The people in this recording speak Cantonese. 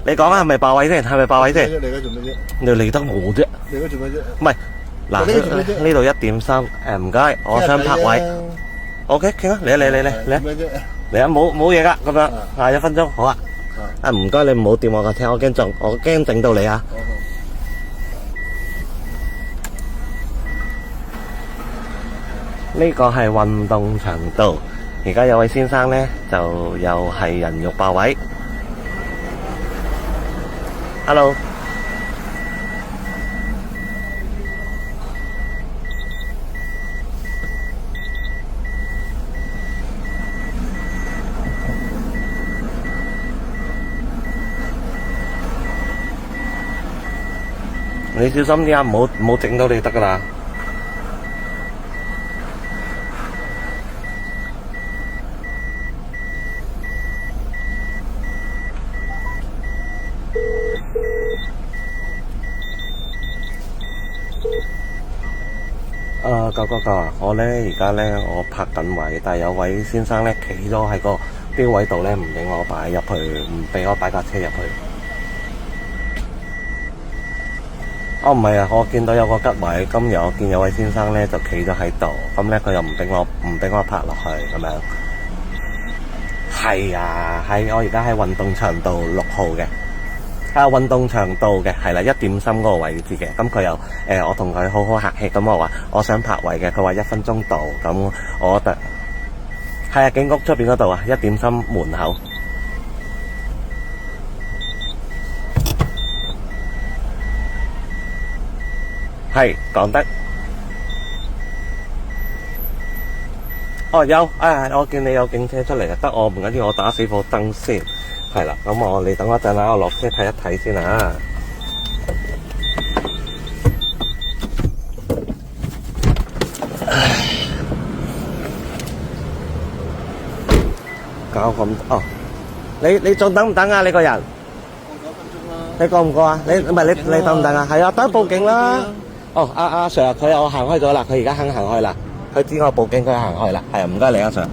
你講下係咪霸位先？係咪霸位先？你而家做咩啫？你理得我啫？你而家做咩啫？唔係，嗱呢度1點3，唔該，我想泊位。OK，傾啊，嚟啊嚟嚟嚟嚟咩啫？嚟啊，冇嘢噶，咁樣1分鐘，好啊。啊唔該，你唔好掂我架車，我驚整到你啊。呢個係運動場道，而家有位先生咧就又係人肉霸位。Hello，你小心啲啊，唔好整到你得噶啦。999啊！我咧而家咧我泊緊位，但係有位先生咧企咗喺個標位度咧，唔俾我擺入去，唔俾我擺架車入去。哦，唔係啊，我見到有個吉位，今日我見有位先生咧就企咗喺度，咁咧佢又唔俾我泊落去咁樣。係啊，我而家喺運動場道6號嘅。運動場道嘅係啦，1點3嗰個位置嘅，咁佢又我同佢好客氣，咁我話我想泊位嘅，佢話1分鐘到，咁我覺得係啊，警屋出邊嗰度啊，1點3門口。係講得。哦有我見你有警車出嚟啊，得我唔緊要，我打死火燈先。係啦，咁你等我一陣啦，我落車睇一睇先啊。搞咁你仲等唔等啊？你個人？我9分鐘啦。你過唔過啊？你等唔等啊？係啊，等報警啦。阿 Sir，佢我行開咗啦，佢而家肯行開啦，佢知我報警，佢行開啦。係啊，唔該你啊 Sir。